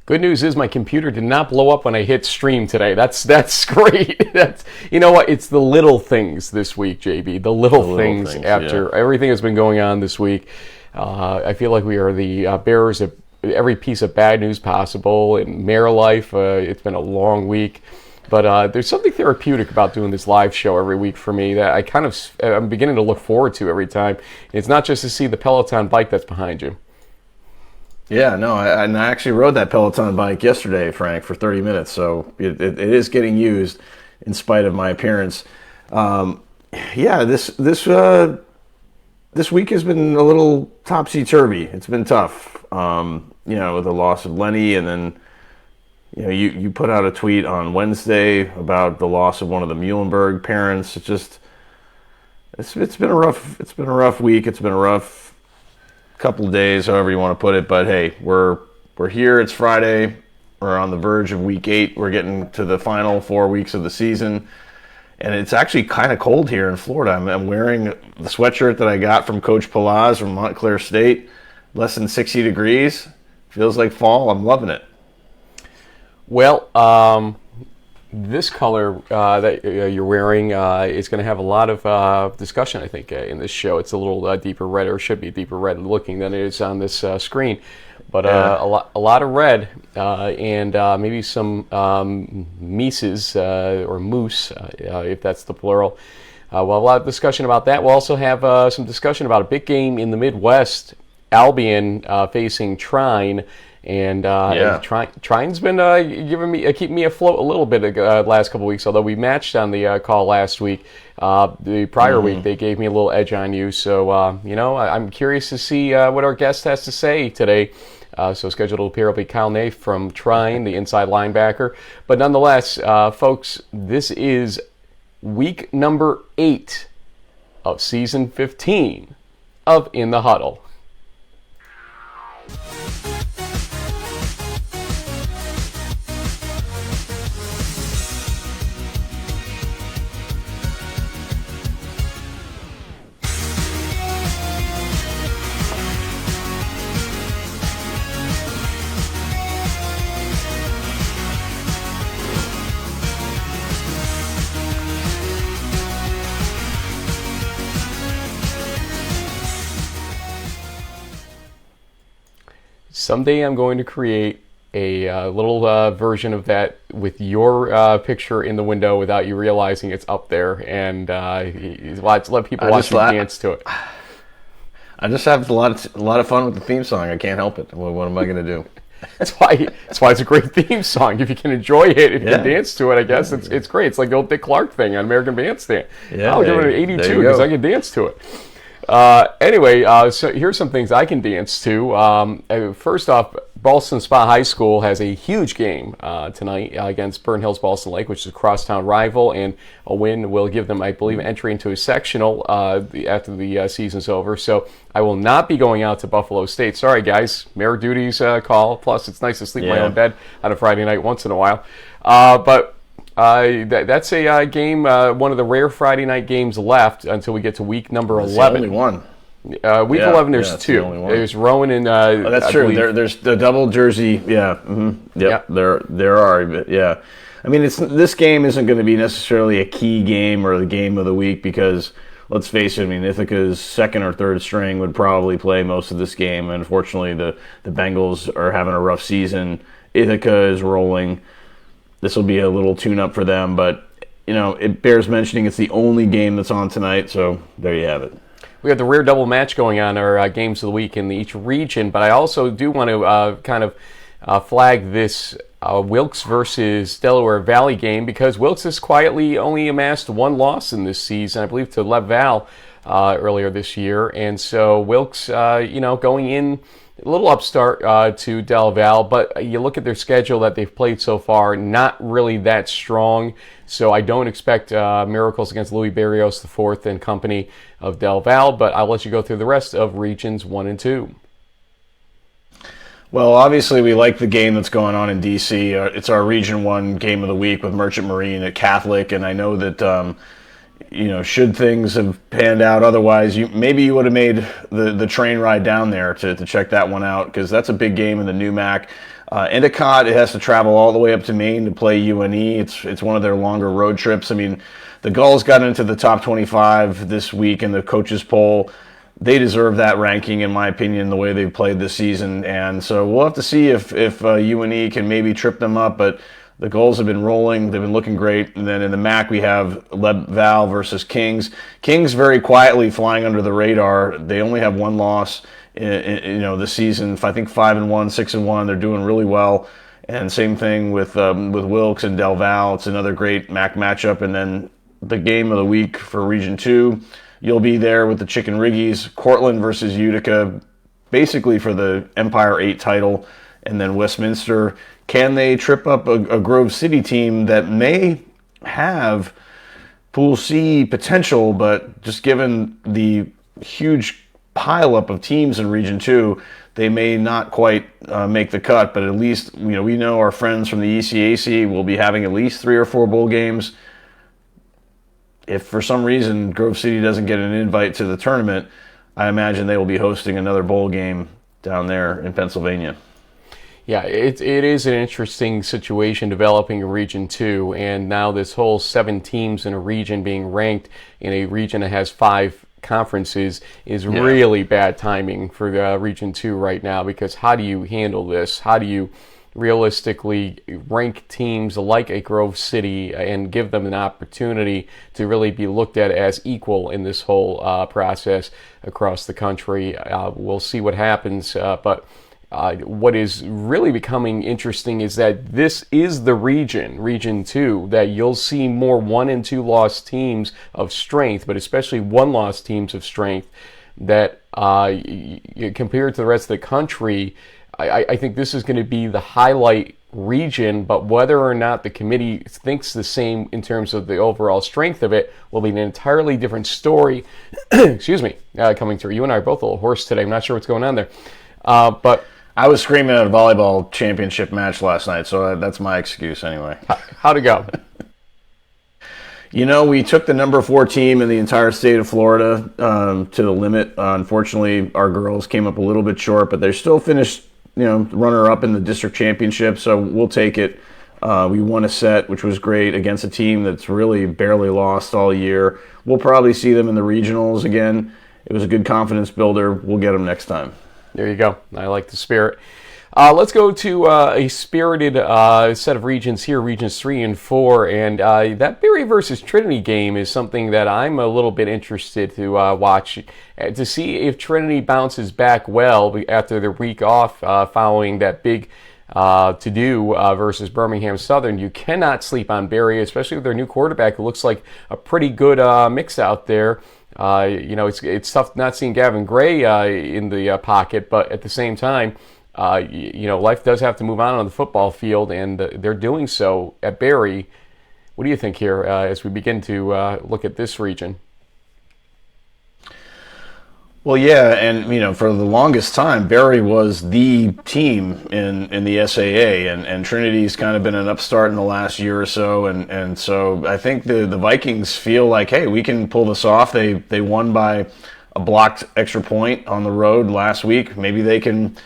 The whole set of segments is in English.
Good news is my computer did not blow up when I hit stream today. That's great. You know what? It's the little things this week, JB. The little things after everything has been going on this week. I feel like we are the bearers of every piece of bad news possible in mayor life. It's been a long week. But there's something therapeutic about doing this live show every week for me that I'm beginning to look forward to every time. It's not just to see the Peloton bike that's behind you. Yeah, no, I actually rode that Peloton bike yesterday, Frank, for 30 minutes. So it is getting used in spite of my appearance. This week has been a little topsy-turvy. It's been tough, with the loss of Lenny, and then you put out a tweet on Wednesday about the loss of one of the Muhlenberg parents. It's been a rough week. It's been a rough couple of days, however you want to put it. But hey, we're here. It's Friday. We're on the verge of week 8. We're getting to the final 4 weeks of the season. And it's actually kind of cold here in Florida. I'm wearing the sweatshirt that I got from Coach Palaz from Montclair State. Less than 60 degrees. Feels like fall. I'm loving it. Well, this color that you're wearing is going to have a lot of discussion, I think, in this show. It's a little deeper red, or should be deeper red looking than it is on this screen. But a lot of red and maybe some Mises or moose, if that's the plural. We'll have a lot of discussion about that. We'll also have some discussion about a big game in the Midwest, Albion facing Trine. And Trine's been keeping me afloat a little bit the last couple of weeks, although we matched on the call last week. The prior week, they gave me a little edge on you. So, I'm curious to see what our guest has to say today. So scheduled to appear will be Kyle Naif from Trine, the inside linebacker. But nonetheless, folks, this is week number 8 of season 15 of In the Huddle. Someday I'm going to create a little version of that with your picture in the window without you realizing it's up there, and let people watch you dance to it. I just have a lot of fun with the theme song. I can't help it. What am I going to do? That's why it's a great theme song. If you can enjoy it, if you can dance to it, I guess it's great. It's like the old Dick Clark thing on American Bandstand. Yeah, I'll give it an 82 because I can dance to it. Anyway, so here's some things I can dance to. First off, Ballston Spa High School has a huge game tonight against Burn Hills Ballston Lake, which is a crosstown rival, and a win will give them, I believe, entry into a sectional after the season's over. So I will not be going out to Buffalo State. Sorry, guys. Mayor duties call. Plus, it's nice to sleep in my own bed on a Friday night once in a while. That's a game, one of the rare Friday night games left until we get to week number 11. The only one. Week 11, there's 2. The there's Rowan and... that's true. There's the double jersey. Yeah. Mm-hmm. Yep. Yeah. There are. Yeah. I mean, this game isn't going to be necessarily a key game or the game of the week because, let's face it, I mean, Ithaca's second or third string would probably play most of this game. Unfortunately, the Bengals are having a rough season. Ithaca is rolling. This will be a little tune-up for them, but, it bears mentioning it's the only game that's on tonight, so there you have it. We have the rare double match going on, our games of the week in each region, but I also do want to flag this Wilkes versus Delaware Valley game because Wilkes has quietly only amassed 1 loss in this season, I believe, to Lev Val earlier this year, and so Wilkes, going in a little upstart to Del Val, but you look at their schedule that they've played so far, not really that strong. So I don't expect miracles against Louis Barrios IV and company of Del Val, but I'll let you go through the rest of regions 1 and 2. Well, obviously we like the game that's going on in D.C. It's our Region 1 game of the week with Merchant Marine at Catholic, and I know that should things have panned out otherwise, maybe you would have made the train ride down there to check that one out, because that's a big game in the new MAC. Endicott, it has to travel all the way up to Maine to play UNE. It's one of their longer road trips. I mean, the Gulls got into the top 25 this week in the coaches poll. They deserve that ranking, in my opinion, the way they've played this season. And so we'll have to see if UNE can maybe trip them up. But the Gulls have been rolling. They've been looking great. And then in the MAC, we have Val versus Kings. Kings very quietly flying under the radar. They only have one loss this season. I think 5-1, 6-1. They're doing really well. And same thing with Wilkes and Del Val. It's another great MAC matchup. And then the game of the week for Region 2, you'll be there with the Chicken Riggies. Cortland versus Utica, basically for the Empire 8 title. And then Westminster. Can they trip up a Grove City team that may have Pool C potential, but just given the huge pileup of teams in Region 2, they may not quite make the cut. But at least we know our friends from the ECAC will be having at least 3 or 4 bowl games. If for some reason Grove City doesn't get an invite to the tournament, I imagine they will be hosting another bowl game down there in Pennsylvania. Yeah, it is an interesting situation developing in Region 2, and now this whole 7 teams in a region being ranked in a region that has 5 conferences is really bad timing for Region 2 right now, because how do you handle this? How do you realistically rank teams like a Grove City and give them an opportunity to really be looked at as equal in this whole process across the country? We'll see what happens, but what is really becoming interesting is that this is the Region 2, that you'll see more 1 and 2 loss teams of strength, but especially 1 loss teams of strength that compared to the rest of the country. I think this is going to be the highlight region, but whether or not the committee thinks the same in terms of the overall strength of it will be an entirely different story. Excuse me, coming through. You and I are both a little hoarse today. I'm not sure what's going on there. But I was screaming at a volleyball championship match last night, so that's my excuse anyway. How'd it go? We took the number 4 team in the entire state of Florida to the limit. Unfortunately, our girls came up a little bit short, but they still finished runner-up in the district championship, so we'll take it. We won a set, which was great, against a team that's really barely lost all year. We'll probably see them in the regionals again. It was a good confidence builder. We'll get them next time. There you go. I like the spirit. Let's go to a spirited set of regions here, Regions 3 and 4. And that Berry versus Trinity game is something that I'm a little bit interested to watch, to see if Trinity bounces back well after their week off following that big to-do versus Birmingham Southern. You cannot sleep on Berry, especially with their new quarterback, who looks like a pretty good mix out there. It's tough not seeing Gavin Gray in the pocket, but at the same time, life does have to move on the football field, and they're doing so at Berry. What do you think here as we begin to look at this region? Well, yeah, and for the longest time, Berry was the team in the SAA, and Trinity's kind of been an upstart in the last year or so, and so I think the Vikings feel like, hey, we can pull this off. They won by a blocked extra point on the road last week. Maybe they can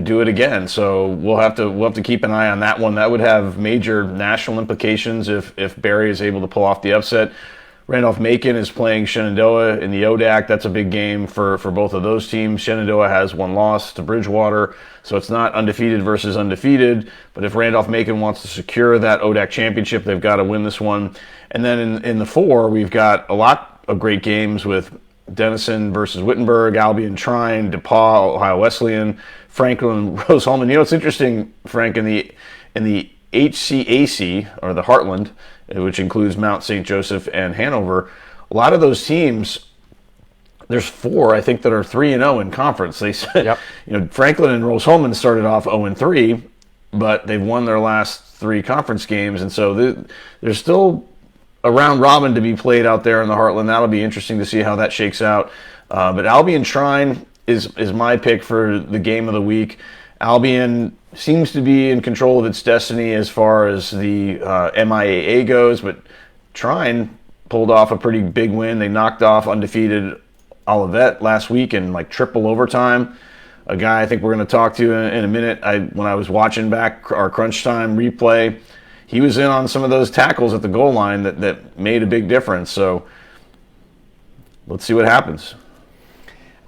do it again. So we'll have to keep an eye on that one. That would have major national implications if Berry is able to pull off the upset. Randolph-Macon is playing Shenandoah in the ODAC. That's a big game for both of those teams. Shenandoah has one loss to Bridgewater, so it's not undefeated versus undefeated. But if Randolph-Macon wants to secure that ODAC championship, they've got to win this one. And then in the 4, we've got a lot of great games with Denison versus Wittenberg, Albion Trine, DePaul, Ohio Wesleyan, Franklin, Rose-Hulman. It's interesting, Frank, in the HCAC, or the Heartland, which includes Mount St. Joseph and Hanover, a lot of those teams, there's 4, I think, that are 3-0 in conference. They said, Franklin and Rose-Hulman started off 0-3, but they've won their last 3 conference games, and so there's still a round robin to be played out there in the Heartland. That'll be interesting to see how that shakes out. But Albion Trine is my pick for the game of the week. Albion seems to be in control of its destiny as far as the MIAA goes, but Trine pulled off a pretty big win. They knocked off undefeated Olivet last week in like triple overtime. A guy I think we're going to talk to in a minute. When I was watching back our crunch time replay, he was in on some of those tackles at the goal line that made a big difference. So let's see what happens.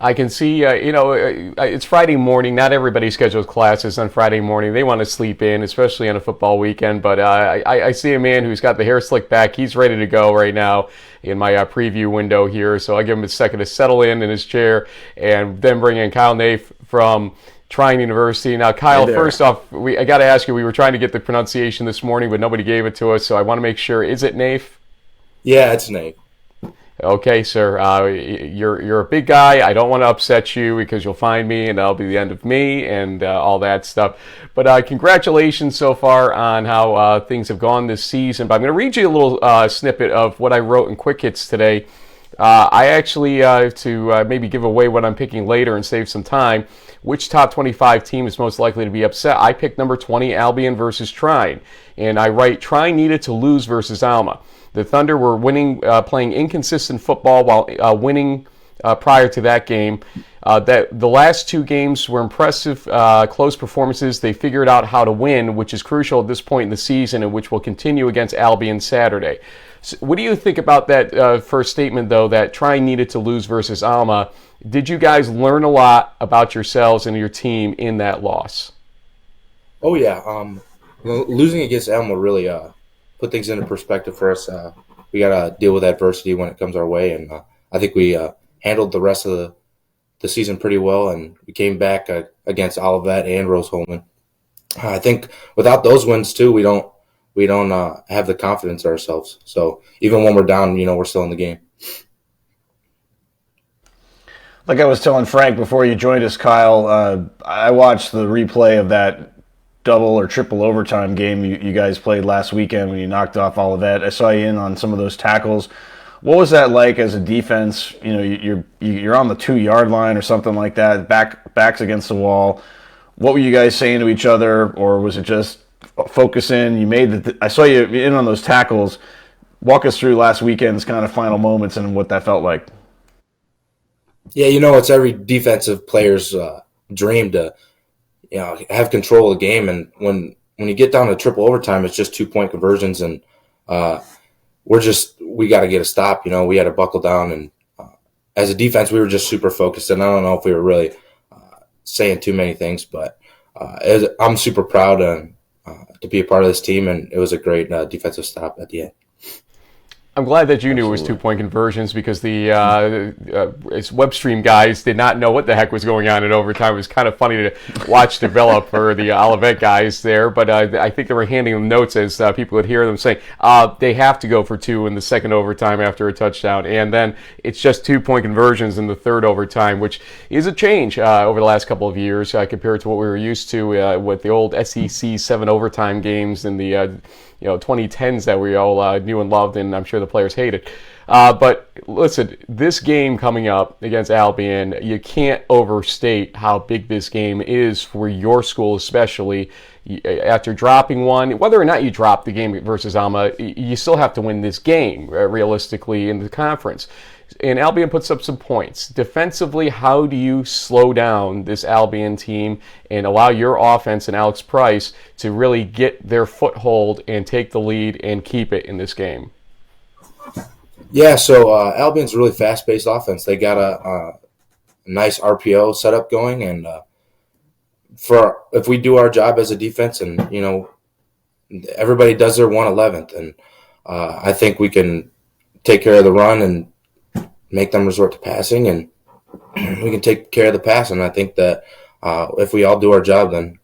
I can see, it's Friday morning. Not everybody schedules classes on Friday morning. They want to sleep in, especially on a football weekend. But I see a man who's got the hair slicked back. He's ready to go right now in my preview window here. So I give him a second to settle in his chair and then bring in Kyle Naif from Trine University. Now, Kyle, first off, I got to ask you, we were trying to get the pronunciation this morning, but nobody gave it to us. So I want to make sure, is it Naif? Yeah, it's Naif. Okay, sir. You're a big guy. I don't want to upset you because you'll find me and that'll be the end of me and all that stuff. But congratulations so far on how things have gone this season. But I'm going to read you a little snippet of what I wrote in Quick Hits today. I actually, to maybe give away what I'm picking later and save some time, which top 25 team is most likely to be upset? I picked number 20, Albion versus Trine. And I write, Trine needed to lose versus Alma. The Thunder were playing inconsistent football while winning prior to that game. That the last two games were impressive, close performances. They figured out how to win, which is crucial at this point in the season, and which will continue against Albion Saturday. So what do you think about that first statement, though, that Trine needed to lose versus Alma? Did you guys learn a lot about yourselves and your team in that loss? Oh, yeah. Losing against Alma really put things into perspective for us. We got to deal with adversity when it comes our way, and I think we handled the rest of the season pretty well, and we came back against Olivet and Rose-Hulman. I think without those wins too, we don't have the confidence in ourselves. So even when we're down, we're still in the game. Like I was telling Frank before you joined us, Kyle, I watched the replay of that double or triple overtime game you guys played last weekend when you knocked off Olivet. I saw you in on some of those tackles. What was that like as a defense? You're on the 2-yard line or something like that, backs against the wall. What were you guys saying to each other, or was it just focus in? I saw you in on those tackles. Walk us through last weekend's kind of final moments and what that felt like. Yeah, it's every defensive player's dream to have control of the game, and when you get down to triple overtime, it's just 2-point conversions, and we got to get a stop. We had to buckle down, and as a defense, we were just super focused. And I don't know if we were really saying too many things, but I'm super proud to be a part of this team, and it was a great defensive stop at the end. I'm glad that you knew it was 2-point conversions because the web stream guys did not know what the heck was going on in overtime. It was kind of funny to watch develop for the Olivet guys there, but I think they were handing them notes as people would hear them saying they have to go for 2 in the second overtime after a touchdown, and then it's just 2-point conversions in the third overtime, which is a change over the last couple of years compared to what we were used to with the old SEC 7 overtime games in the 2010s that we all knew and loved, and I'm sure the players hated. But listen, this game coming up against Albion, you can't overstate how big this game is for your school, especially after dropping one. Whether or not you drop the game versus Alma, you still have to win this game realistically in the conference. And Albion puts up some points. Defensively, how do you slow down this Albion team and allow your offense and Alex Price to really get their foothold and take the lead and keep it in this game? Yeah, so Albion's a really fast-paced offense. They got a nice RPO setup going, and if we do our job as a defense, and everybody does their 1/11th, and I think we can take care of the run and make them resort to passing, and we can take care of the pass. And I think that if we all do our job, then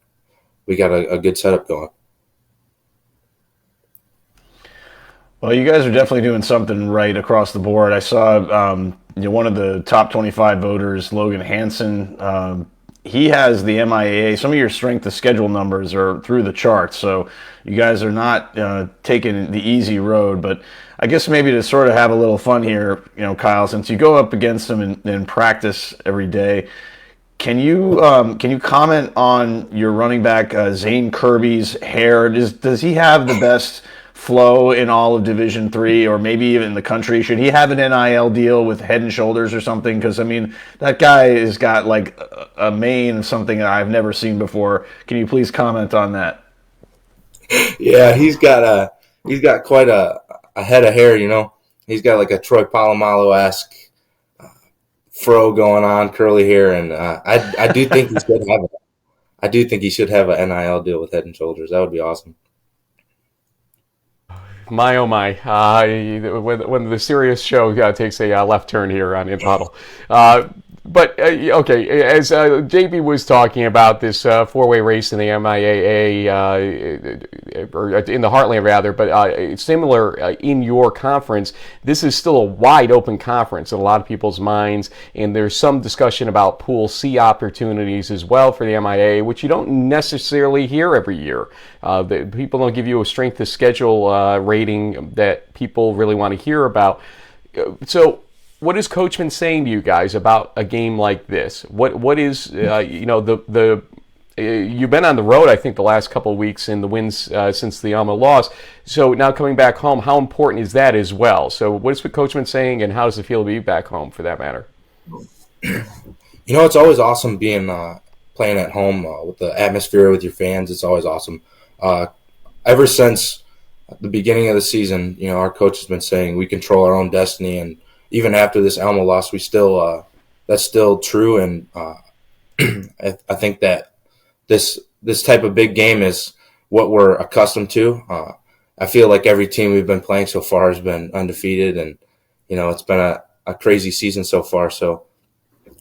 we got a good setup going. Well, you guys are definitely doing something right across the board. I saw one of the top 25 voters, Logan Hansen. He has the MIAA. Some of your strength of schedule numbers are through the charts, so you guys are not taking the easy road. But I guess maybe to sort of have a little fun here, Kyle, since you go up against them in practice every day, can you comment on your running back Zane Kirby's hair? Does he have the best flow in all of Division III, or maybe even the country? Should he have an NIL deal with Head and Shoulders or something? Because I mean, that guy has got like a mane of something that I've never seen before. Can you please comment on that? Yeah, he's got quite a head of hair. He's got like a Troy Polamalu-esque fro going on, curly hair, and I do think he should have an NIL deal with Head and Shoulders. That would be awesome. My oh my! When the serious show takes a left turn here on Huddle. But okay, as JB was talking about this four-way race in the MIAA, or in the Heartland rather, but similar in your conference, this is still a wide open conference in a lot of people's minds, and there's some discussion about Pool C opportunities as well for the MIAA, which you don't necessarily hear every year. People don't give you a strength of schedule rating that people really want to hear about. So, what is Coachman saying to you guys about a game like this? What is you've been on the road, I think, the last couple of weeks in the wins since the Alma loss. So now coming back home, how important is that as well? So what is Coachman saying, and how does it feel to be back home for that matter? It's always awesome being playing at home with the atmosphere with your fans. It's always awesome. Ever since the beginning of the season, our coach has been saying we control our own destiny, and even after this Alma loss, we still that's still true, and I think that this type of big game is what we're accustomed to. I feel like every team we've been playing so far has been undefeated, and it's been a crazy season so far. So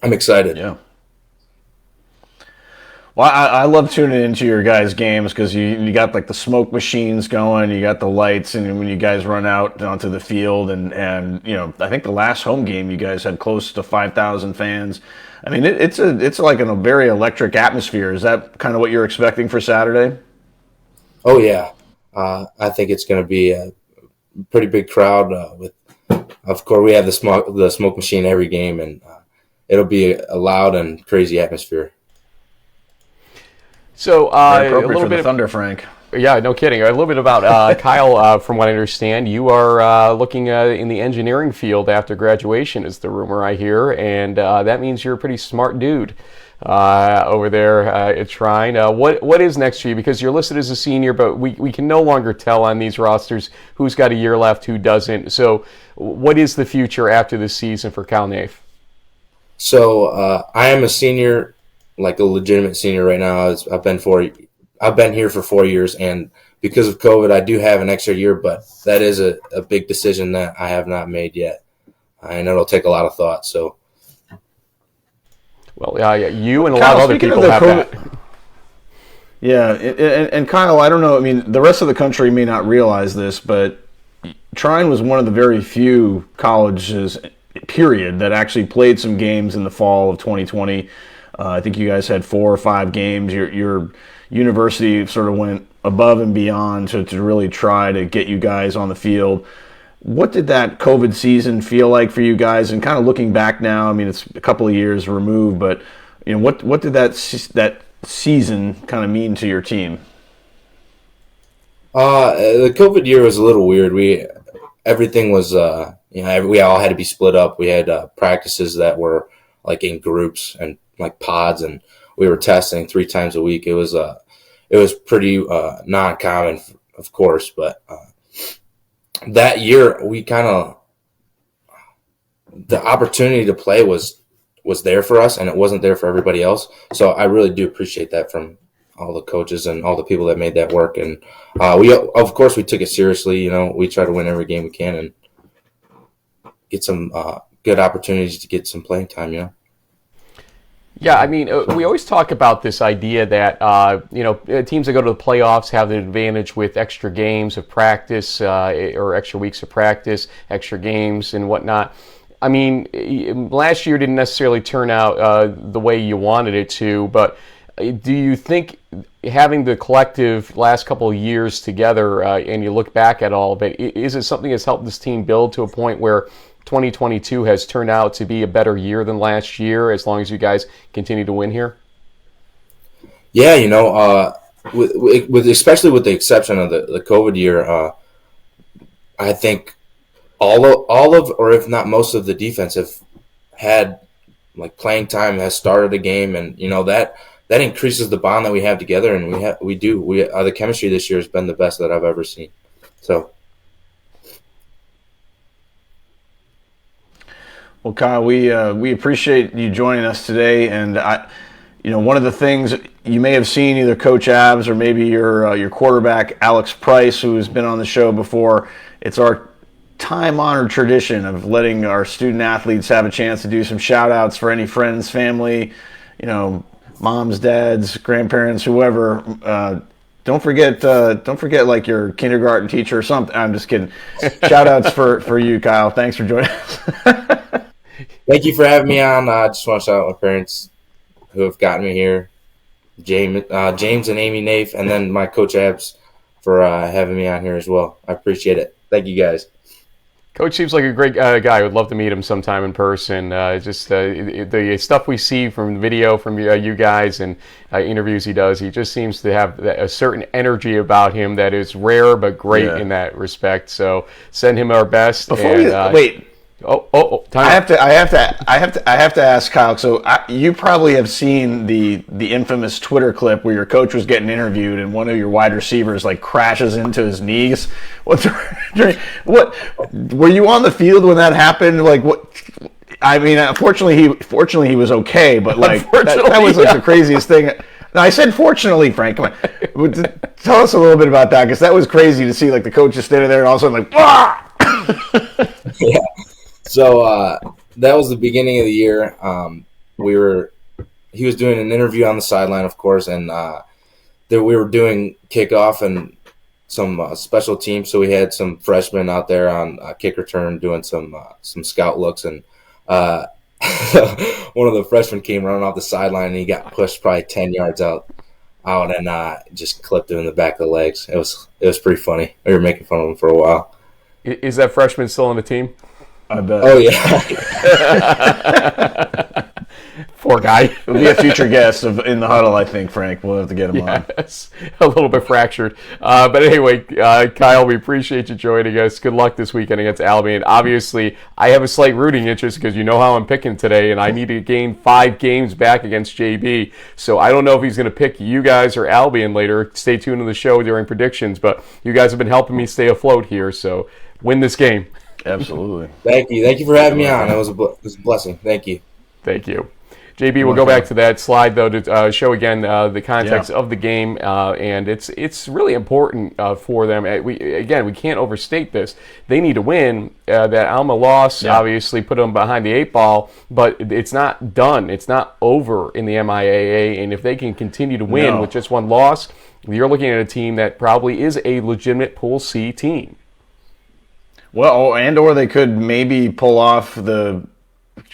I'm excited. Yeah. Well, I love tuning into your guys' games because you got like the smoke machines going, you got the lights, and when you guys run out onto the field, and I think the last home game you guys had close to 5,000 fans. I mean, it's like a very electric atmosphere. Is that kind of what you're expecting for Saturday? Oh yeah, I think it's going to be a pretty big crowd. Of course, we have the smoke machine every game, and it'll be a loud and crazy atmosphere. So a little bit of Thunder, Frank. Yeah, no kidding. A little bit about Kyle. From what I understand, you are looking in the engineering field after graduation, is the rumor I hear, and that means you're a pretty smart dude over there at Trine. What is next for you? Because you're listed as a senior, but we can no longer tell on these rosters who's got a year left, who doesn't. So, what is the future after this season for Kyle Naif? So I am a senior, like a legitimate senior right now. I've been here for 4 years, and because of COVID, I do have an extra year, but that is a big decision that I have not made yet, and it'll take a lot of thought. So, well, you and a Kyle, lot of other people have that. Yeah, and Kyle, I don't know. I mean, the rest of the country may not realize this, but Trine was one of the very few colleges, period, that actually played some games in the fall of 2020. I think you guys had 4 or 5 games. Your university sort of went above and beyond to really try to get you guys on the field. What did that COVID season feel like for you guys? And kind of looking back now, I mean, it's a couple of years removed, but what did that season kind of mean to your team? The COVID year was a little weird. Everything was we all had to be split up. We had practices that were like in groups and like pods, and we were testing 3 times a week. It was pretty non-common, of course, but that year we the opportunity to play was there for us, and it wasn't there for everybody else. So I really do appreciate that from all the coaches and all the people that made that work. And we took it seriously. We try to win every game we can and get some good opportunities to get some playing time. Yeah, I mean, we always talk about this idea that, teams that go to the playoffs have the advantage with extra games of practice or extra weeks of practice, extra games and whatnot. I mean, last year didn't necessarily turn out the way you wanted it to, but do you think having the collective last couple of years together and you look back at all of it, is it something that's helped this team build to a point where 2022 has turned out to be a better year than last year, as long as you guys continue to win here? Yeah, with especially with the exception of the COVID year, I think or if not most of the defense have had like playing time, has started a game, and that increases the bond that we have together, and the chemistry this year has been the best that I've ever seen. So. Well, Kyle, we appreciate you joining us today, and one of the things you may have seen, either Coach Abs or maybe your quarterback Alex Price, who has been on the show before. It's our time-honored tradition of letting our student athletes have a chance to do some shout-outs for any friends, family, moms, dads, grandparents, whoever. Don't forget like your kindergarten teacher or something. I'm just kidding. Shout-outs for you, Kyle. Thanks for joining us. Thank you for having me on. I just want to shout out my parents who have gotten me here, James and Amy Naif, and then my coach Abs for having me on here as well. I appreciate it. Thank you, guys. Coach seems like a great guy. I would love to meet him sometime in person. The stuff we see from video from you guys and interviews he does, he just seems to have a certain energy about him that is rare but great in that respect. So send him our best. Wait. Time I have to ask Kyle. So you probably have seen the infamous Twitter clip where your coach was getting interviewed and one of your wide receivers like crashes into his knees. What were you on the field when that happened? Like what? I mean, fortunately he was okay, but like that was like the craziest thing. No, I said fortunately, Frank. Come on, tell us a little bit about that, because that was crazy to see like the coach just standing there and all of a sudden like, ah! Yeah. So that was the beginning of the year. He was doing an interview on the sideline, of course, and we were doing kickoff and some special teams. So we had some freshmen out there on kick return doing some scout looks, and one of the freshmen came running off the sideline and he got pushed probably 10 yards out and just clipped him in the back of the legs. It was pretty funny. We were making fun of him for a while. Is that freshman still on the team? I bet. Oh, yeah. Poor guy. He'll be a future guest in the huddle, I think, Frank. We'll have to get him on. A little bit fractured. But anyway, Kyle, we appreciate you joining us. Good luck this weekend against Albion. Obviously, I have a slight rooting interest because you know how I'm picking today, and I need to gain 5 games back against JB. So I don't know if he's going to pick you guys or Albion later. Stay tuned to the show during predictions. But you guys have been helping me stay afloat here, so win this game. Absolutely. Thank you for having me on. It was a blessing. Thank you. Thank you. JB, we'll go back to that slide, though, to show again the context of the game, and it's really important for them. We can't overstate this. They need to win. That Alma loss obviously put them behind the 8 ball, but it's not done. It's not over in the MIAA, and if they can continue to win with just 1 loss, you're looking at a team that probably is a legitimate Pool C team. Well, or they could maybe pull off the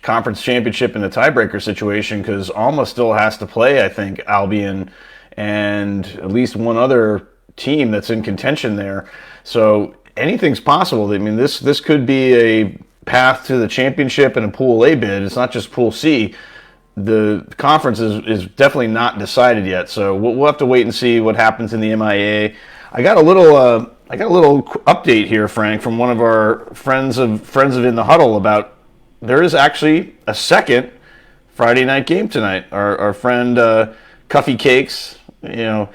conference championship in the tiebreaker situation, because Alma still has to play, I think, Albion and at least one other team that's in contention there. So anything's possible. I mean, this could be a path to the championship and a Pool A bid. It's not just Pool C. The conference is definitely not decided yet. So we'll have to wait and see what happens in the MIA. I got a little update here, Frank, from one of our friends of In the Huddle about there is actually a second Friday night game tonight. Our friend Cuffy Cakes, I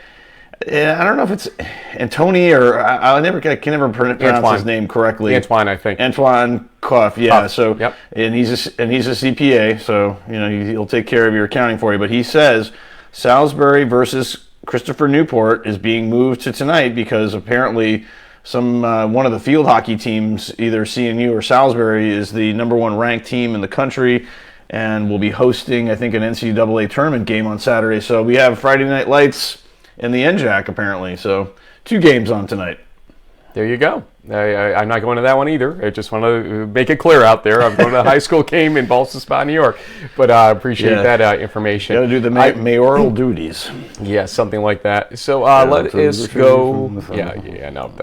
don't know if it's Antoni or I can never pronounce his name correctly. Antoine, I think. Antoine Cuff, yeah. Cuff. So yep. and he's a CPA, so he'll take care of your accounting for you. But he says Salisbury versus Christopher Newport is being moved to tonight because apparently one of the field hockey teams, either CNU or Salisbury, is the number 1 ranked team in the country and will be hosting, I think, an NCAA tournament game on Saturday. So we have Friday Night Lights in the NJAC, apparently. So 2 games on tonight. There you go. I'm not going to that one either. I just want to make it clear out there. I'm going to a high school game in Ballston Spa, New York. But I appreciate that information. Got to do the mayoral duties. Yeah, something like that. So let us go.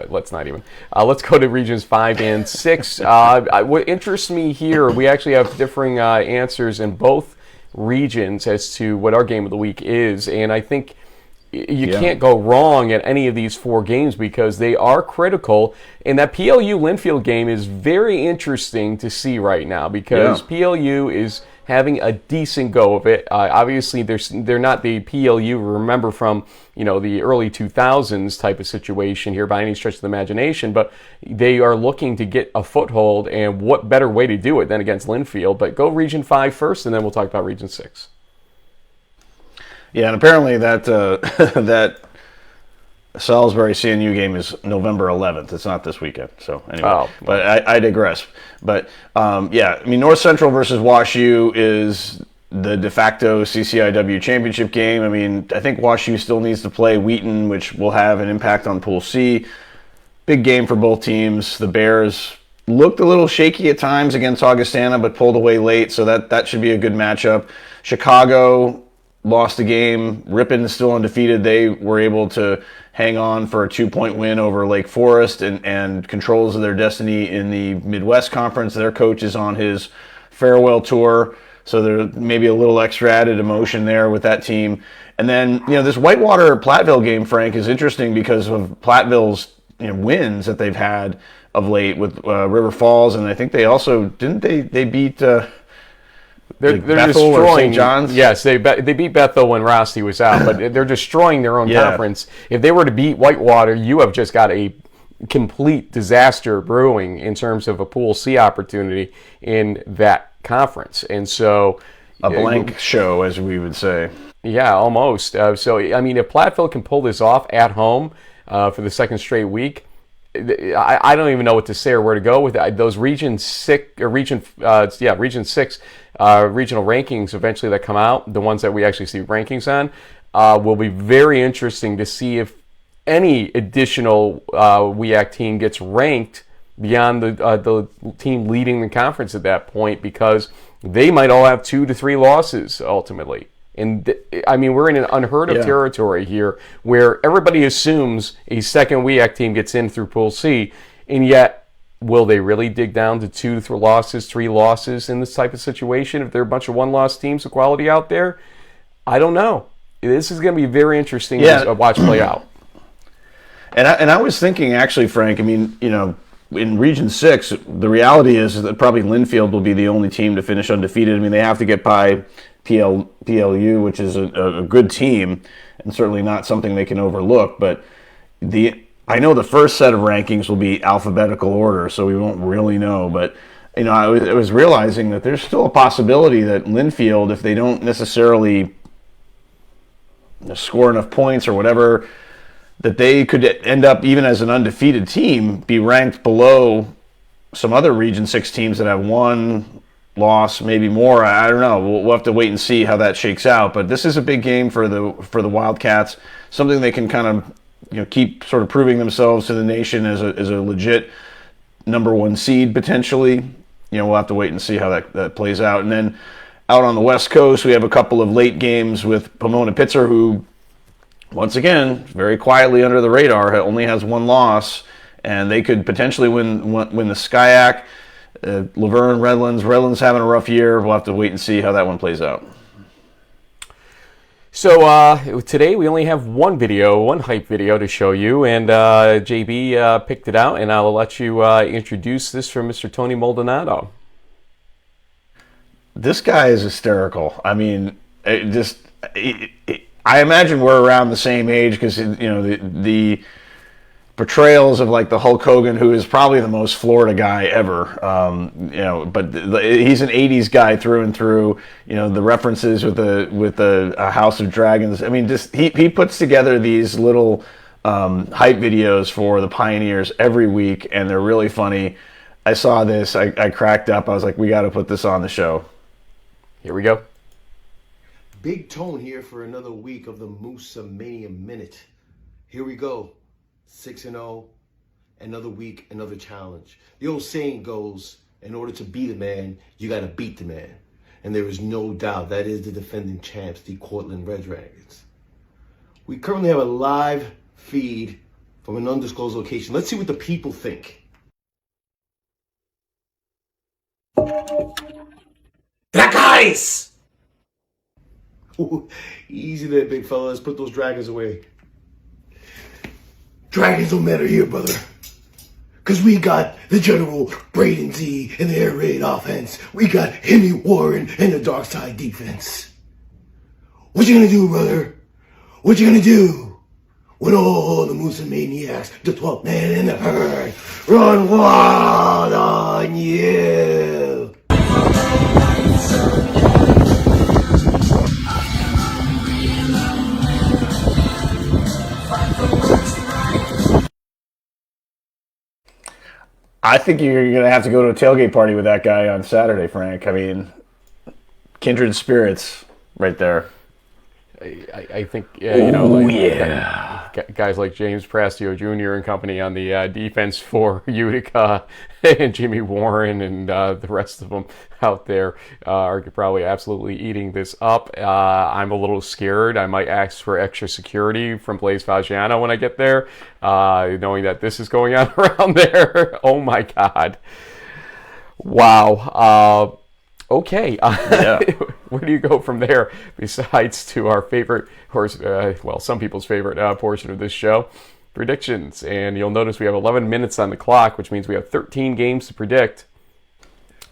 Let's not even. Let's go to regions 5 and 6. What interests me here, we actually have differing answers in both regions as to what our game of the week is. And I think you can't go wrong at any of these 4 games because they are critical. And that PLU Linfield game is very interesting to see right now because PLU is having a decent go of it. Obviously, they're not the PLU we remember from the early 2000s type of situation here by any stretch of the imagination, but they are looking to get a foothold, and what better way to do it than against Linfield? But go Region 5 first, and then we'll talk about Region 6. Yeah, and apparently that that Salisbury CNU game is November 11th. It's not this weekend. So anyway, but I digress. But yeah, I mean, North Central versus Wash U is the de facto CCIW championship game. I mean, I think Wash U still needs to play Wheaton, which will have an impact on Pool C. Big game for both teams. The Bears looked a little shaky at times against Augustana, but pulled away late, so that should be a good matchup. Chicago lost the game. Ripon is still undefeated. They were able to hang on for a 2-point win over Lake Forest and controls of their destiny in the Midwest Conference. Their coach is on his farewell tour, so there may be a little extra added emotion there with that team. And then, this Whitewater-Platteville game, Frank, is interesting because of Platteville's wins that they've had of late with River Falls, and I think they also, they beat... They're destroying St. John's. Yes, they beat Bethel when Rossi was out, but they're destroying their own conference. If they were to beat Whitewater, you have just got a complete disaster brewing in terms of a Pool C opportunity in that conference. And so a blank show, as we would say. Yeah, almost. So I mean, if Platteville can pull this off at home for the second straight week, I don't even know what to say or where to go with it. Those Region 6 regional rankings eventually that come out, the ones that we actually see rankings on, will be very interesting to see if any additional WEAC team gets ranked beyond the team leading the conference at that point, because they might all have 2 to 3 losses ultimately. And I mean, we're in an unheard of territory here where everybody assumes a second WEAC team gets in through Pool C, and yet will they really dig down to 2 to 3 losses, 3 losses in this type of situation if there are a bunch of one-loss teams of quality out there? I don't know. This is going to be very interesting to watch play out. And I was thinking, actually, Frank, I mean, in Region 6, the reality is that probably Linfield will be the only team to finish undefeated. I mean, they have to get by PLU, which is a good team, and certainly not something they can overlook. But I know the first set of rankings will be alphabetical order, so we won't really know. But I was realizing that there's still a possibility that Linfield, if they don't necessarily score enough points or whatever, that they could end up, even as an undefeated team, be ranked below some other Region 6 teams that have 1 loss, maybe more. I don't know. We'll have to wait and see how that shakes out. But this is a big game for the Wildcats, something they can kind of keep sort of proving themselves to the nation as a legit number 1 seed potentially. We'll have to wait and see how that plays out. And then out on the West Coast, we have a couple of late games with Pomona Pitzer, who, once again, very quietly under the radar, only has 1 loss, and they could potentially win the SCIAC. Laverne, Redlands having a rough year. We'll have to wait and see how that one plays out. So today we only have one hype video to show you, and JB picked it out, and I'll let you introduce this from Mr. Tony Maldonado. This guy is hysterical. I mean, I imagine we're around the same age because the portrayals of like the Hulk Hogan, who is probably the most Florida guy ever, but he's an '80s guy through and through. The references with the House of Dragons. I mean, just he puts together these little hype videos for the Pioneers every week, and they're really funny. I saw this, I cracked up. I was like, we got to put this on the show. Here we go. Big Tone here for another week of the Musa Mania Minute. Here we go. 6-0, another week, another challenge. The old saying goes, in order to be the man, you got to beat the man. And there is no doubt that is the defending champs, the Cortland Red Dragons. We currently have a live feed from an undisclosed location. Let's see what the people think. Dracarys! Easy there, big fella. Let's put those dragons away. Dragons don't matter here, brother. Because we got the General Braden Z in the air raid offense. We got Henry Warren in the dark side defense. What you gonna do, brother? What you gonna do when all the Musa maniacs, the 12th man in the herd, run wild on you? I think you're going to have to go to a tailgate party with that guy on Saturday, Frank. I mean, kindred spirits right there. I think, guys like James Prastio Jr. and company on the defense for Utica and Jimmy Warren and the rest of them out there are probably absolutely eating this up. I'm a little scared. I might ask for extra security from Blaise Fagiano when I get there, knowing that this is going on around there. Oh, my God. Wow. Okay, where do you go from there besides to our favorite, some people's favorite portion of this show, predictions. And you'll notice we have 11 minutes on the clock, which means we have 13 games to predict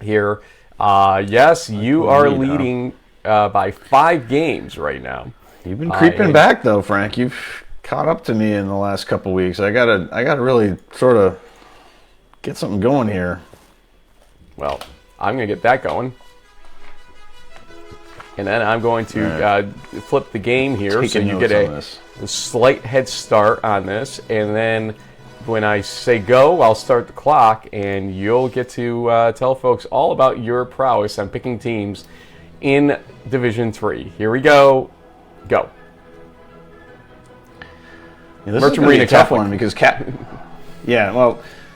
here. Yes, you are leading by 5 games right now. You've been creeping back, though, Frank. You've caught up to me in the last couple weeks. I gotta really sort of get something going here. Well, I'm going to get that going. And then I'm going to flip the game here, so you get a slight head start on this. And then when I say go, I'll start the clock, and you'll get to tell folks all about your prowess on picking teams in Division 3. Here we go. Go. Yeah, this is going to be a tough one because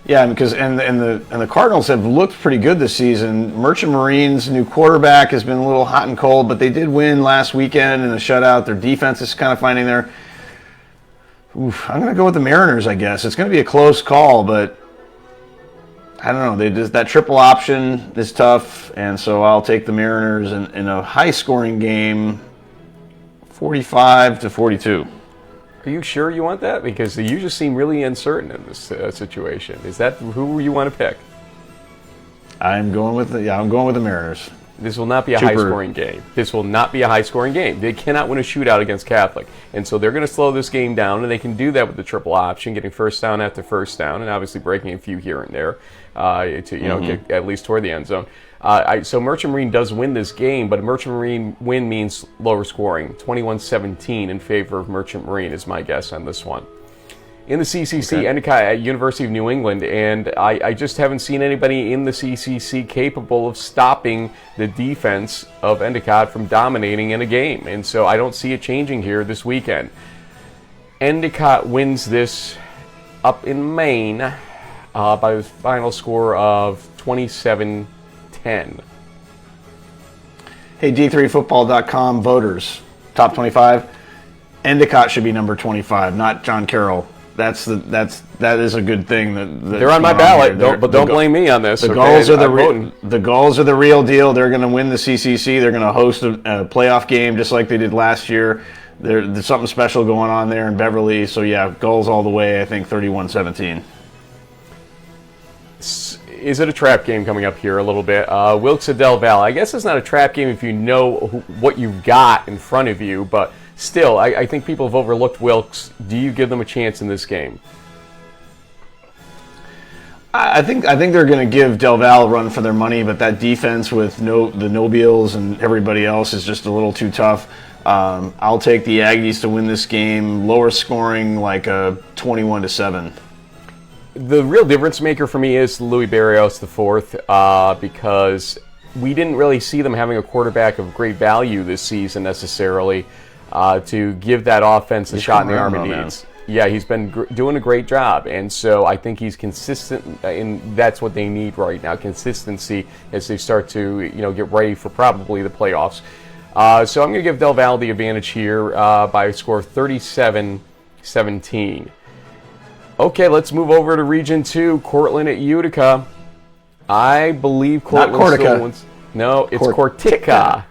because the Cardinals have looked pretty good this season. Merchant Marine's new quarterback has been a little hot and cold, but they did win last weekend in a shutout. Their defense is kind of finding their. I'm going to go with the Mariners, I guess. It's going to be a close call, but I don't know. That triple option is tough, and so I'll take the Mariners in a high-scoring game, 45-42. Are you sure you want that? Because you just seem really uncertain in this situation. Is that who you want to pick? I'm going with the Mariners. This will not be a high-scoring game. This will not be a high-scoring game. They cannot win a shootout against Catholic. And so they're going to slow this game down, and they can do that with the triple option, getting first down after first down, and obviously breaking a few here and there to get at least toward the end zone. So Merchant Marine does win this game, but a Merchant Marine win means lower scoring. 21-17 in favor of Merchant Marine is my guess on this one. In the CCC, Endicott at University of New England, and I just haven't seen anybody in the CCC capable of stopping the defense of Endicott from dominating in a game, and so I don't see it changing here this weekend. Endicott wins this up in Maine by a final score of 27-10. Hey, D3Football.com voters, top 25. Endicott should be number 25, not John Carroll. That is a good thing. They're on my ballot, but don't blame me on this. The Gulls are the real deal. They're going to win the CCC. They're going to host a playoff game just like they did last year. There's something special going on there in Beverly. So yeah, Gulls all the way. I think 31-17. Is it a trap game coming up here a little bit? Wilkes at Del Valle. I guess it's not a trap game if you know what you've got in front of you, but still, I think people have overlooked Wilkes. Do you give them a chance in this game? I think they're going to give Del Valle a run for their money, but that defense with the Nobiles and everybody else is just a little too tough. I'll take the Aggies to win this game, lower scoring, like a 21-7. The real difference maker for me is Louis Barrios IV, because we didn't really see them having a quarterback of great value this season necessarily to give that offense a shot in the arm it needs. Yeah, he's been doing a great job, and so I think he's consistent, and that's what they need right now, consistency as they start to get ready for probably the playoffs. So I'm going to give Del Valle the advantage here by a score of 37-17. Okay, let's move over to Region 2, Cortland at Utica. I believe Cortland still wins. No, it's Cortica.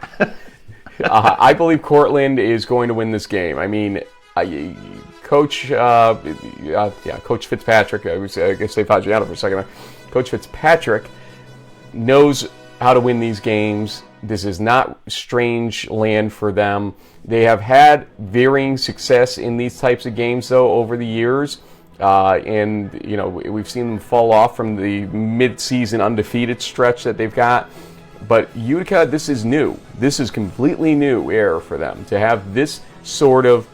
I believe Cortland is going to win this game. I mean, Coach Fitzpatrick, I was going to say Fagiano for a second. Coach Fitzpatrick knows how to win these games. This is not strange land for them. They have had varying success in these types of games, though, over the years. And, we've seen them fall off from the mid-season undefeated stretch that they've got. But Utica, this is new. This is completely new air for them. To have this sort of,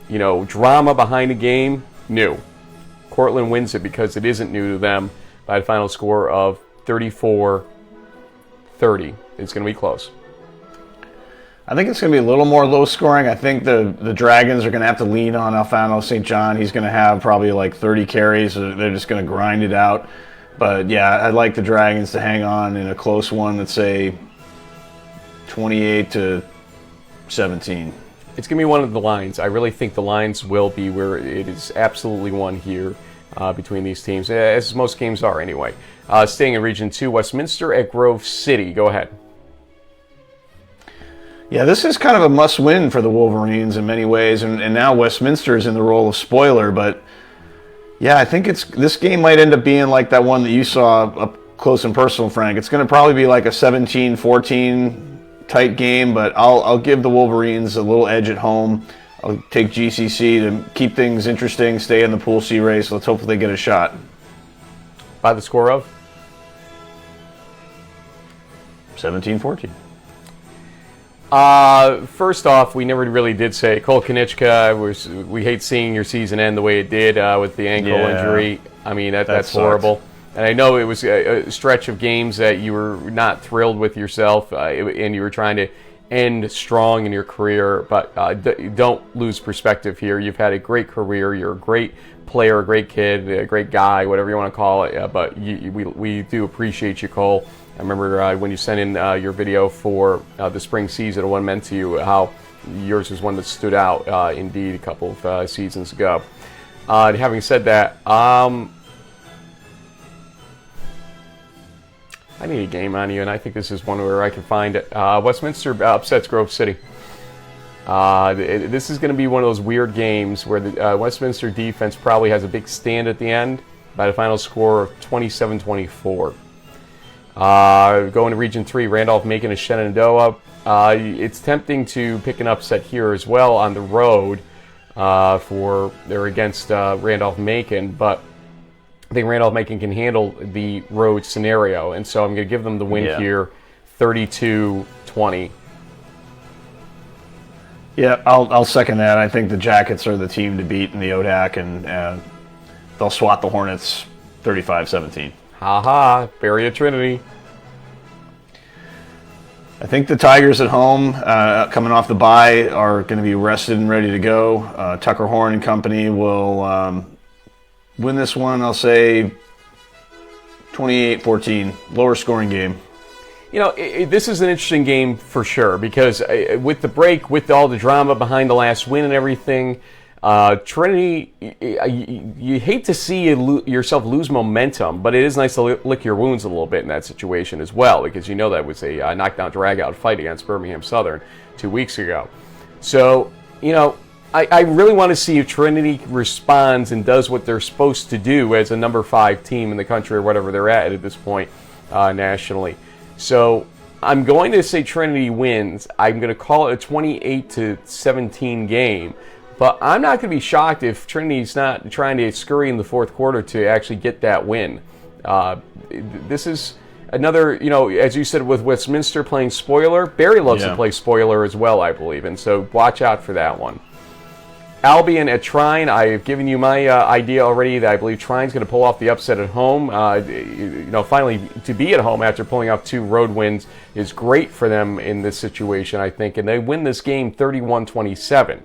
drama behind a game, new. Cortland wins it because it isn't new to them by a final score of 34-30. It's going to be close. I think it's going to be a little more low scoring. I think the Dragons are going to have to lean on Alfano St. John. He's going to have probably like 30 carries. They're just going to grind it out. But yeah, I'd like the Dragons to hang on in a close one, let's say 28-17. It's going to be one of the lines. I really think the lines will be where it is absolutely one here between these teams, as most games are anyway. Staying in Region 2, Westminster at Grove City. Go ahead. Yeah, this is kind of a must-win for the Wolverines in many ways, and now Westminster is in the role of spoiler, but yeah, I think this game might end up being like that one that you saw up close and personal, Frank. It's going to probably be like a 17-14 tight game, but I'll give the Wolverines a little edge at home. I'll take GCC to keep things interesting, stay in the Pool C race. Let's hopefully get a shot. By the score of? 17-14. First off, we never really did say Cole Kanichka. We hate seeing your season end the way it did with the ankle injury. I mean, that's horrible. And I know it was a stretch of games that you were not thrilled with yourself, and you were trying to end strong in your career. But don't lose perspective here. You've had a great career. You're a great player, a great kid, a great guy, whatever you want to call it. But we do appreciate you, Cole. I remember when you sent in your video for the spring season, what it meant to you, how yours was one that stood out indeed a couple of seasons ago. Having said that, I need a game on you, and I think this is one where I can find it. Westminster upsets Grove City. This is going to be one of those weird games where the Westminster defense probably has a big stand at the end by the final score of 27-24. Going to Region 3, Randolph-Macon and Shenandoah. It's tempting to pick an upset here as well on the road they're against Randolph-Macon, but I think Randolph-Macon can handle the road scenario, and so I'm going to give them the win here, 32-20. Yeah, I'll second that. I think the Jackets are the team to beat in the ODAC, and they'll swat the Hornets 35-17. Ha-ha, Barrier Trinity. I think the Tigers at home, coming off the bye, are going to be rested and ready to go. Tucker Horn and company will win this one, I'll say 28-14, lower scoring game. This is an interesting game for sure because with the break, with all the drama behind the last win and everything, Trinity, you hate to see yourself lose momentum, but it is nice to lick your wounds a little bit in that situation as well, because that was a knockdown drag-out fight against Birmingham Southern 2 weeks ago. So, I really want to see if Trinity responds and does what they're supposed to do as a number 5 team in the country or whatever they're at this point nationally. So I'm going to say Trinity wins. I'm going to call it a 28-17 game. But I'm not going to be shocked if Trinity's not trying to scurry in the fourth quarter to actually get that win. This is another, as you said with Westminster playing spoiler, Barry loves to play spoiler as well, I believe. And so watch out for that one. Albion at Trine, I've given you my idea already that I believe Trine's going to pull off the upset at home. Finally, to be at home after pulling off 2 road wins is great for them in this situation, I think. And they win this game 31-27.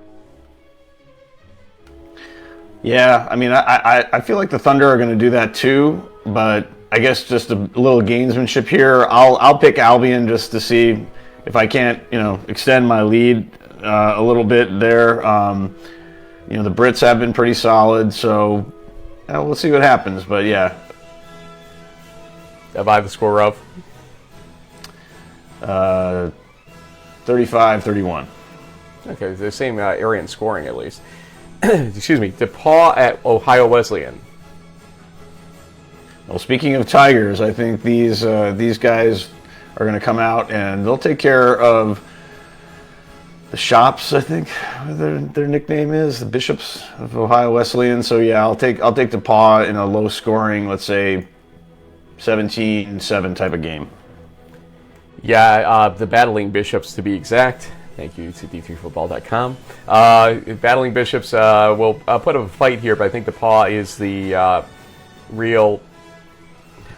Yeah, I mean, I feel like the Thunder are going to do that too, but I guess just a little gamesmanship here. I'll pick Albion just to see if I can't, extend my lead a little bit there. The Brits have been pretty solid, so we'll see what happens. But yeah, by the score of 35-31. Okay, the same area in scoring at least. Excuse me. DePaul at Ohio Wesleyan. Well, speaking of Tigers, I think these guys are going to come out and they'll take care of the Shops. I think their nickname is the Bishops of Ohio Wesleyan. So yeah, I'll take DePaul in a low scoring, let's say 17-7 type of game. Yeah, the Battling Bishops to be exact. Thank you to D3Football.com. Battling Bishops will put up a fight here, but I think DePaul is the real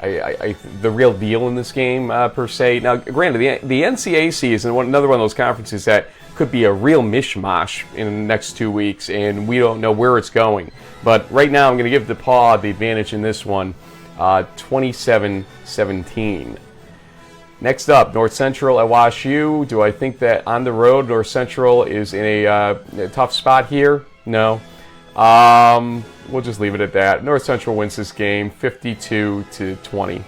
the real deal in this game, per se. Now, granted, the NCAC is another one of those conferences that could be a real mishmash in the next 2 weeks, and we don't know where it's going. But right now, I'm going to give DePaul the advantage in this one, 27-17. Next up, North Central at WashU. Do I think that on the road, North Central is in a tough spot here? No. We'll just leave it at that. North Central wins this game 52-20.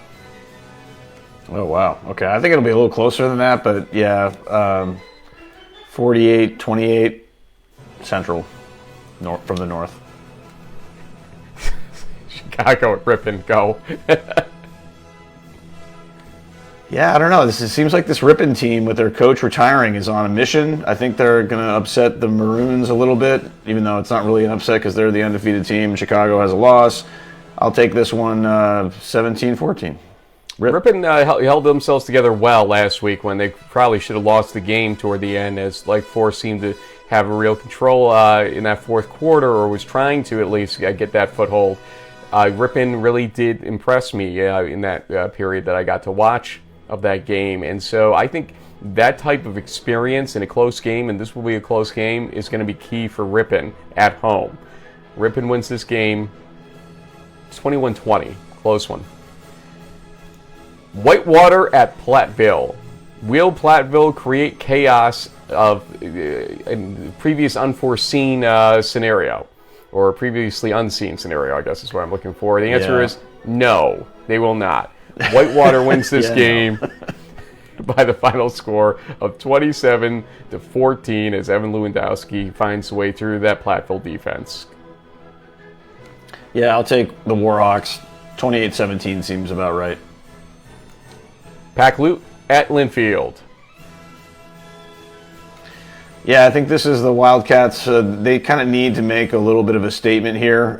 Oh, wow. Okay, I think it'll be a little closer than that, but yeah, 48-28 Central from the north. Chicago at Ripon, go. Yeah, I don't know. It seems like this Ripon team with their coach retiring is on a mission. I think they're going to upset the Maroons a little bit, even though it's not really an upset because they're the undefeated team. Chicago has a loss. I'll take this one 17-14. Ripon held themselves together well last week when they probably should have lost the game toward the end, as Lake Forest seemed to have a real control in that fourth quarter, or was trying to at least get that foothold. Ripon really did impress me in that period that I got to watch of that game, and so I think that type of experience in a close game, and this will be a close game, is going to be key for Ripon at home. Ripon wins this game 21-20, close one. Whitewater at Platteville. Will Platteville create chaos of a previous unforeseen scenario, or a previously unseen scenario, I guess is what I'm looking for. The answer is no, they will not. Whitewater wins this game by the final score of 27-14 as Evan Lewandowski finds a way through that Platteville defense. Yeah, I'll take the Warhawks. 28-17 seems about right. Packloot at Linfield. Yeah, I think this is the Wildcats. They kind of need to make a little bit of a statement here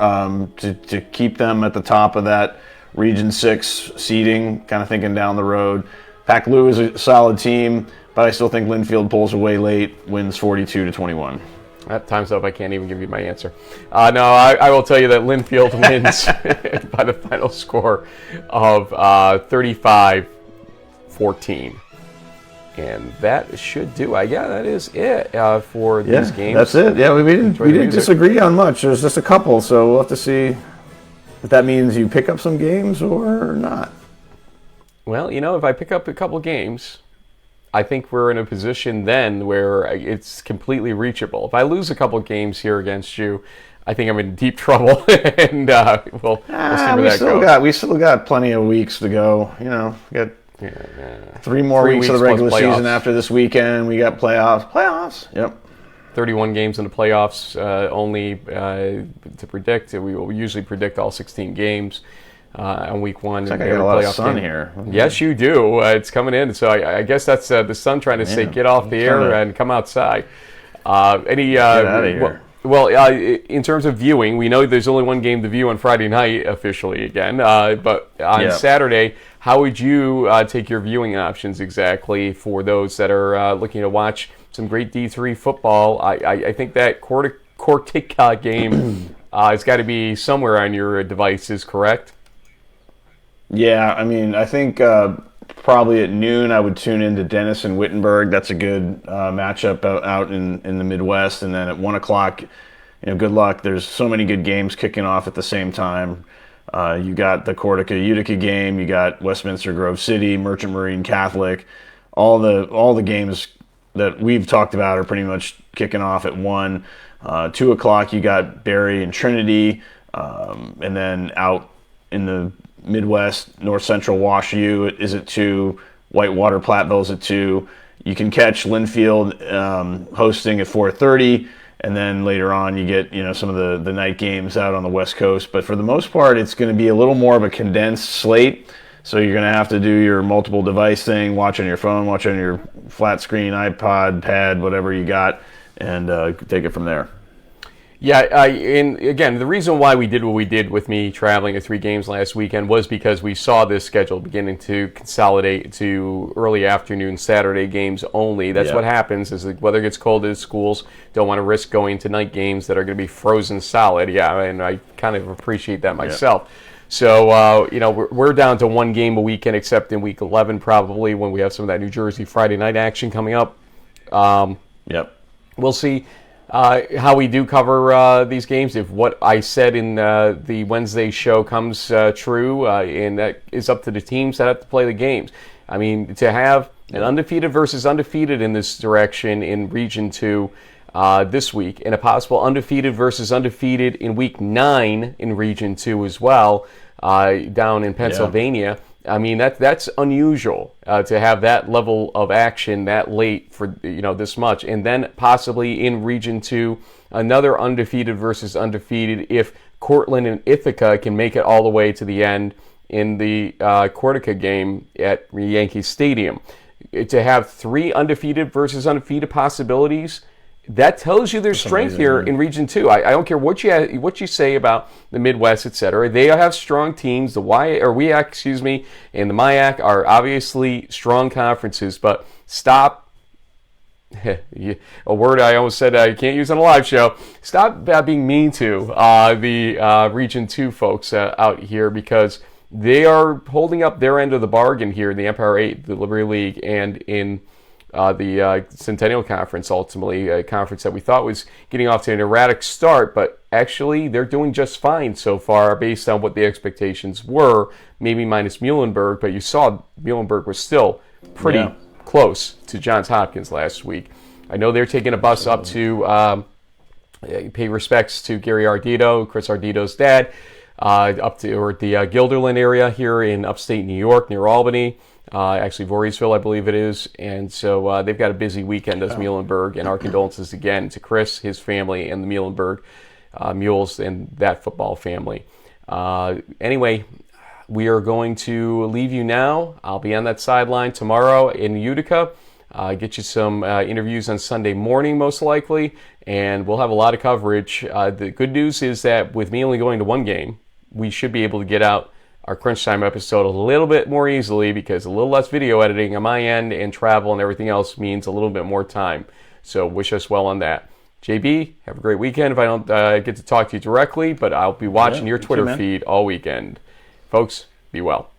to keep them at the top of that Region 6 seeding, kind of thinking down the road. Packloot is a solid team, but I still think Linfield pulls away late, wins 42-21. That time's up. I can't even give you my answer. No, I will tell you that Linfield wins by the final score of 35-14. And that should do. That is it for these games. That's it. Yeah, we didn't disagree on much. There's just a couple, so we'll have to see if that means you pick up some games or not. Well, if I pick up a couple games, I think we're in a position then where it's completely reachable. If I lose a couple games here against you, I think I'm in deep trouble, and we'll see where that goes. We still got plenty of weeks to go. We got 3 more weeks of the regular season after this weekend. We got playoffs. Yep. 31 games in the playoffs only to predict. We will usually predict all 16 games on week one. It's like I got a lot of sun here. Yes, you do. It's coming in. So I guess that's the sun trying to say get off the air and come outside. Get out of here. Well, in terms of viewing, we know there's only one game to view on Friday night officially again. But on Saturday, how would you take your viewing options exactly for those that are looking to watch some great D3 football? I think that Cortica game has got to be somewhere on your devices, correct? Yeah, I think probably at noon I would tune into Dennis and Wittenberg. That's a good matchup out in the Midwest. And then at 1 o'clock, good luck. There's so many good games kicking off at the same time. You got the Cortica-Utica game. You got Westminster Grove City, Merchant Marine Catholic. All the games that we've talked about are pretty much kicking off at 1. 2 o'clock, you got Barry and Trinity. And then out in the Midwest, North Central WashU is at 2. Whitewater Platteville's at 2. you can catch Linfield hosting at 4:30, and then later on you get some of the night games out on the West Coast. But for the most part, it's going to be a little more of a condensed slate. So you're going to have to do your multiple device thing, watch on your phone, watch on your flat screen, iPod, pad, whatever you got, and take it from there. Yeah, and again, the reason why we did what we did with me traveling to 3 games last weekend was because we saw this schedule beginning to consolidate to early afternoon Saturday games only. That's what happens as the weather gets cold at schools. Don't want to risk going to night games that are going to be frozen solid. Yeah, and I kind of appreciate that myself. So, we're down to 1 game a weekend, except in week 11 probably when we have some of that New Jersey Friday night action coming up. We'll see how we do cover these games. If what I said in the Wednesday show comes true, and that is up to the teams that have to play the games. I mean, to have an undefeated versus undefeated in this direction in Region 2 this week, and a possible undefeated versus undefeated in Week 9 in Region 2 as well, down in Pennsylvania. I mean, that's unusual to have that level of action that late for this much, and then possibly in Region 2 another undefeated versus undefeated if Cortland and Ithaca can make it all the way to the end in the Cortica game at Yankee Stadium. To have 3 undefeated versus undefeated possibilities, that tells you there's strength here in Region 2. I don't care what you say about the Midwest, etc. They have strong teams. The WEAC, and the MIAC are obviously strong conferences, but stop. A word I almost said I can't use on a live show. Stop being mean to the Region 2 folks out here, because they are holding up their end of the bargain here in the Empire 8, the Liberty League, and in the Centennial Conference, ultimately, a conference that we thought was getting off to an erratic start, but actually they're doing just fine so far based on what the expectations were, maybe minus Muhlenberg, but you saw Muhlenberg was still pretty close to Johns Hopkins last week. I know they're taking a bus up to pay respects to Gary Ardito, Chris Ardito's dad, up to the Guilderland area here in upstate New York near Albany. Actually, Voorheesville, I believe it is. And so they've got a busy weekend as Muhlenberg, and our condolences again to Chris, his family, and the Muhlenberg Mules and that football family. Anyway, we are going to leave you now. I'll be on that sideline tomorrow in Utica. Get you some interviews on Sunday morning, most likely, and we'll have a lot of coverage. The good news is that with me only going to 1 game, we should be able to get out our Crunch Time episode a little bit more easily, because a little less video editing on my end and travel and everything else means a little bit more time. So wish us well on that. JB, have a great weekend if I don't get to talk to you directly, but I'll be watching your Twitter feed all weekend. Folks, be well.